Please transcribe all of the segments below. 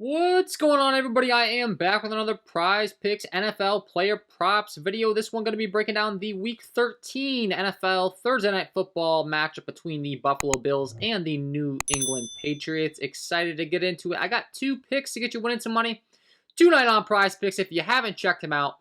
What's going on, everybody? I am back with another Prize Picks NFL Player Props video. This one going to be breaking down the Week 13 NFL Thursday Night Football matchup between the Buffalo Bills and the New England Patriots. Excited to get into it. I got two picks to get you winning some money tonight on Prize Picks. If you haven't checked them out,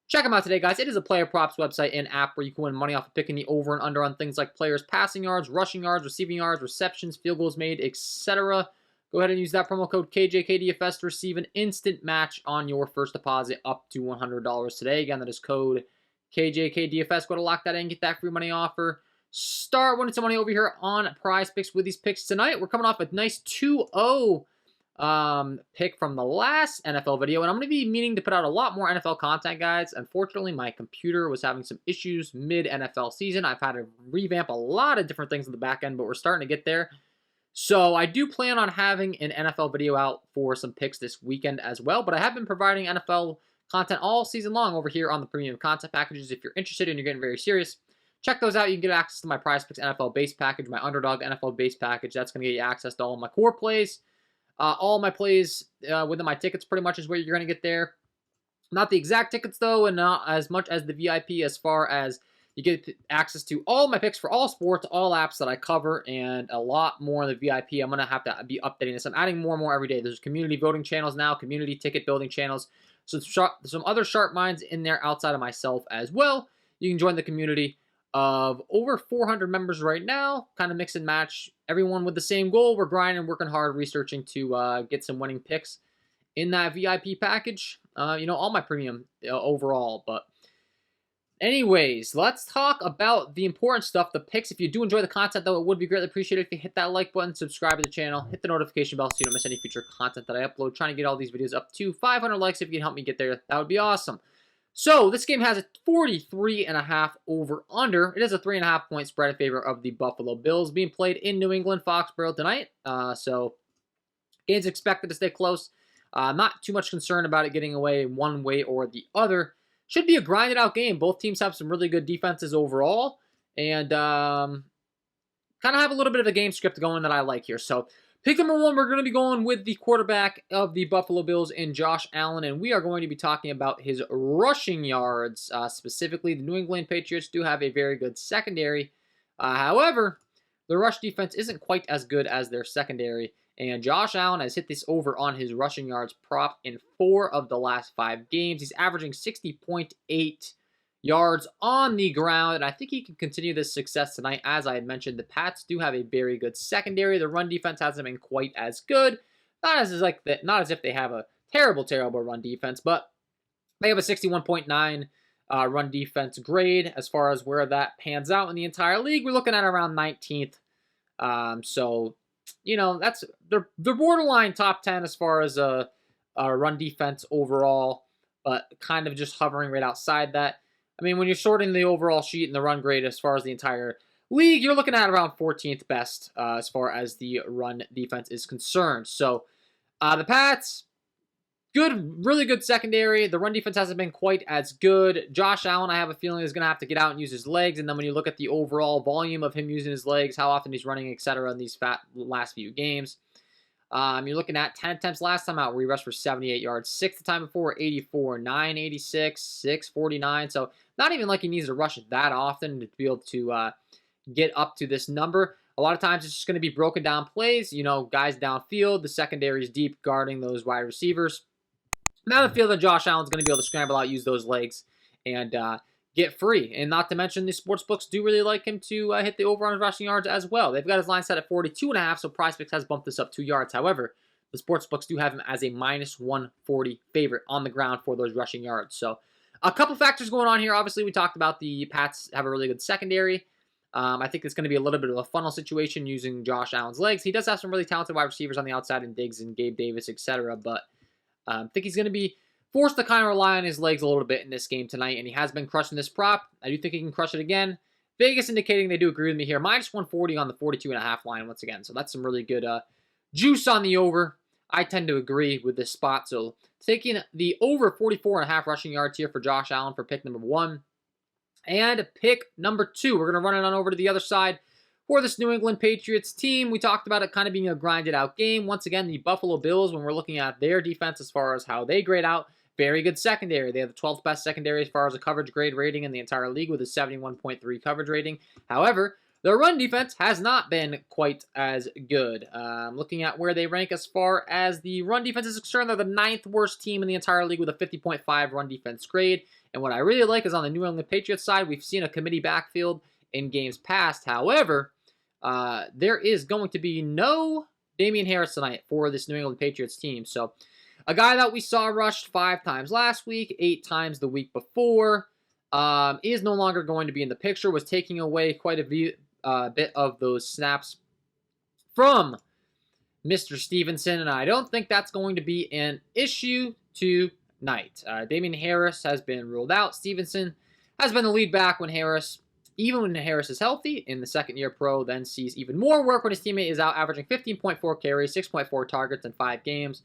check them out today, guys. It is a player props website and app where you can win money off of picking the over and under on things like players' passing yards, rushing yards, receiving yards, receptions, field goals made, etc. Go ahead and use that promo code KJK DFS to receive an instant match on your first deposit up to $100 today. Again, that is code KJK DFS. Go to lock that in, get that free money offer. Start winning some money over here on Prize Picks with these picks tonight. We're coming off a nice 2-0 pick from the last NFL video, and I'm going to be meaning to put out a lot more NFL content, guys. Unfortunately, my computer was having some issues mid-NFL season. I've had to revamp a lot of different things in the back end, but we're starting to get there. So I do plan on having an NFL video out for some picks this weekend as well, but I have been providing NFL content all season long over here on the premium content packages. If you're interested and you're getting very serious, check those out. You can get access to my Prize Picks NFL base package, my Underdog NFL base package. That's going to get you access to all of my core plays. All my plays within my tickets pretty much is where you're going to get there. Not the exact tickets, though, and not as much as the VIP, as far as you get access to all my picks for all sports, all apps that I cover, and a lot more in the VIP. I'm going to have to be updating this. I'm adding more and more every day. There's community voting channels now, community ticket building channels. So some other sharp minds in there outside of myself as well. You can join the community of over 400 members right now, kind of mix and match, everyone with the same goal. We're grinding, working hard, researching to get some winning picks in that VIP package. All my premium overall. But anyways, let's talk about the important stuff, the picks. If you do enjoy the content, though, it would be greatly appreciated if you hit that like button, subscribe to the channel, hit the notification bell so you don't miss any future content that I upload. Trying to get all these videos up to 500 likes. If you can help me get there, that would be awesome. So this game has a 43.5 over-under. It is a 3.5 point spread in favor of the Buffalo Bills, being played in New England, Foxborough tonight. So game's expected to stay close. Not too much concern about it getting away one way or the other. Should be a grinded out game. Both teams have some really good defenses overall, and kind of have a little bit of a game script going that I like here. So pick number one, we're going to be going with the quarterback of the Buffalo Bills in Josh Allen, and we are going to be talking about his rushing yards. Specifically, the New England Patriots do have a very good secondary. However, the rush defense isn't quite as good as their secondary, and Josh Allen has hit this over on his rushing yards prop in 4 of the last 5 games. He's averaging 60.8 yards on the ground, and I think he can continue this success tonight. As I had mentioned, the Pats do have a very good secondary. The run defense hasn't been quite as good. Not as if they have a terrible run defense, but they have a 61.9 run defense grade as far as where that pans out in the entire league. We're looking at around 19th. So they're borderline top 10 as far as a run defense overall, but kind of just hovering right outside that. I mean, when you're sorting the overall sheet and the run grade as far as the entire league, you're looking at around 14th best as far as the run defense is concerned. So the Pats, really good secondary. The run defense hasn't been quite as good. Josh Allen, I have a feeling, is going to have to get out and use his legs. And then when you look at the overall volume of him using his legs, how often he's running, etc., in these last few games, you're looking at 10 attempts last time out where he rushed for 78 yards. 6 the time before, 84, 9, 86, 6, 49. So not even like he needs to rush it that often to be able to get up to this number. A lot of times it's just going to be broken down plays. Guys downfield. The secondary is deep guarding those wide receivers. Now I feel that Josh Allen's going to be able to scramble out, use those legs, and get free. And not to mention, the sportsbooks do really like him to hit the over on his rushing yards as well. They've got his line set at 42.5, so Prizepicks has bumped this up 2 yards. However, the sportsbooks do have him as a minus 140 favorite on the ground for those rushing yards. So a couple factors going on here. Obviously, we talked about the Pats have a really good secondary. I think it's going to be a little bit of a funnel situation using Josh Allen's legs. He does have some really talented wide receivers on the outside in Diggs and Gabe Davis, etc., but I think he's going to be forced to kind of rely on his legs a little bit in this game tonight, and he has been crushing this prop. I do think he can crush it again. Vegas indicating they do agree with me here. Minus 140 on the 42.5 line once again. So that's some really good juice on the over. I tend to agree with this spot. So taking the over 44.5 rushing yards here for Josh Allen for pick number 1. And pick number 2, we're going to run it on over to the other side. for this New England Patriots team. We talked about it kind of being a grinded out game. Once again, the Buffalo Bills, when we're looking at their defense as far as how they grade out, very good secondary. They have the 12th best secondary as far as a coverage grade rating in the entire league with a 71.3 coverage rating. However, their run defense has not been quite as good. Looking at where they rank as far as the run defense is concerned, they're the 9th worst team in the entire league with a 50.5 run defense grade. And what I really like is on the New England Patriots side, we've seen a committee backfield in games past. However, there is going to be no Damian Harris tonight for this New England Patriots team. So a guy that we saw rushed 5 times last week, 8 times the week before, is no longer going to be in the picture, was taking away quite a bit of those snaps from Mr. Stevenson, and I don't think that's going to be an issue tonight. Damian Harris has been ruled out. Stevenson has been the lead back when Harris is healthy, in the second-year pro, then sees even more work when his teammate is out, averaging 15.4 carries, 6.4 targets in 5 games.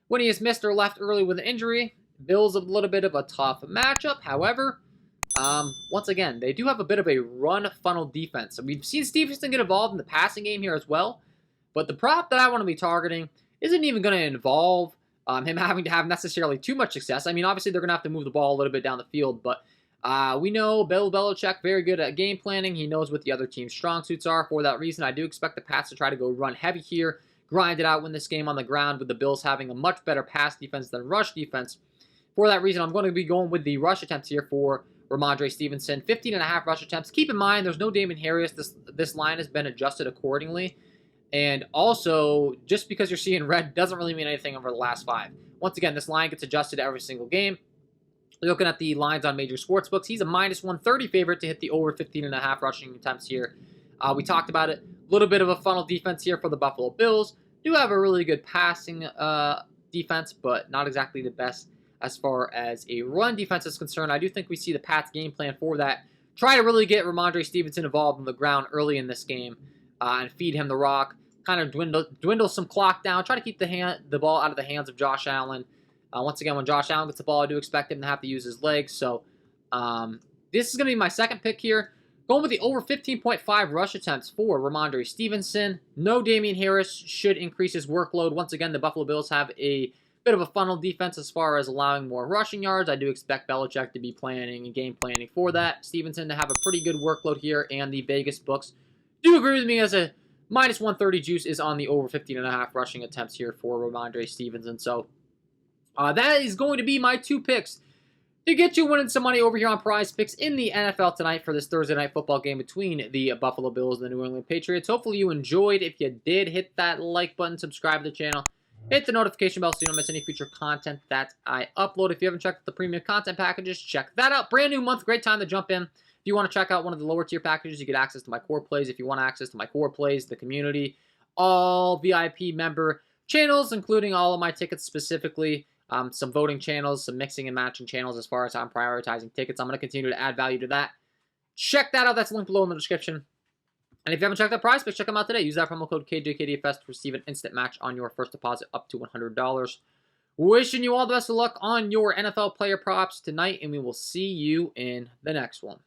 When he is missed or left early with an injury, Bills a little bit of a tough matchup. However, once again, they do have a bit of a run funnel defense. So we've seen Stevenson get involved in the passing game here as well. But the prop that I want to be targeting isn't even going to involve him having to have necessarily too much success. I mean, obviously, they're going to have to move the ball a little bit down the field. But we know Bill Belichick, very good at game planning. He knows what the other team's strong suits are. For that reason, I do expect the Pats to try to go run heavy here, grind it out, win this game on the ground, with the Bills having a much better pass defense than rush defense. For that reason, I'm going to be going with the rush attempts here for Ramondre Stevenson. 15.5 rush attempts. Keep in mind, there's no Damian Harris. This line has been adjusted accordingly. And also, just because you're seeing red doesn't really mean anything over the last 5. Once again, this line gets adjusted every single game. Looking at the lines on major sports books, he's a minus 130 favorite to hit the over 15.5 rushing attempts here. We talked about it. A little bit of a funnel defense here for the Buffalo Bills. Do have a really good passing defense, but not exactly the best as far as a run defense is concerned. I do think we see the Pats game plan for that. Try to really get Ramondre Stevenson involved on the ground early in this game and feed him the rock. Kind of dwindle some clock down. Try to keep the ball out of the hands of Josh Allen. Once again, when Josh Allen gets the ball, I do expect him to have to use his legs. So this is going to be my second pick here. Going with the over 15.5 rush attempts for Ramondre Stevenson. No Damian Harris should increase his workload. Once again, the Buffalo Bills have a bit of a funnel defense as far as allowing more rushing yards. I do expect Belichick to be planning and game planning for that. Stevenson to have a pretty good workload here, and the Vegas books do agree with me as a minus 130 juice is on the over 15.5 rushing attempts here for Ramondre Stevenson. So that is going to be my 2 picks to get you winning some money over here on Prizepicks in the NFL tonight for this Thursday night football game between the Buffalo Bills and the New England Patriots. Hopefully you enjoyed. If you did, hit that like button, subscribe to the channel, hit the notification bell so you don't miss any future content that I upload. If you haven't checked out the premium content packages, check that out. Brand new month, great time to jump in. If you want to check out one of the lower tier packages, you get access to my core plays. If you want access to my core plays, the community, all VIP member channels, including all of my tickets specifically, some voting channels, some mixing and matching channels as far as how I'm prioritizing tickets. I'm going to continue to add value to that. Check that out. That's linked below in the description. And if you haven't checked out Prizepicks, check them out today. Use that promo code KJK DFS to receive an instant match on your first deposit up to $100. Wishing you all the best of luck on your NFL player props tonight, and we will see you in the next one.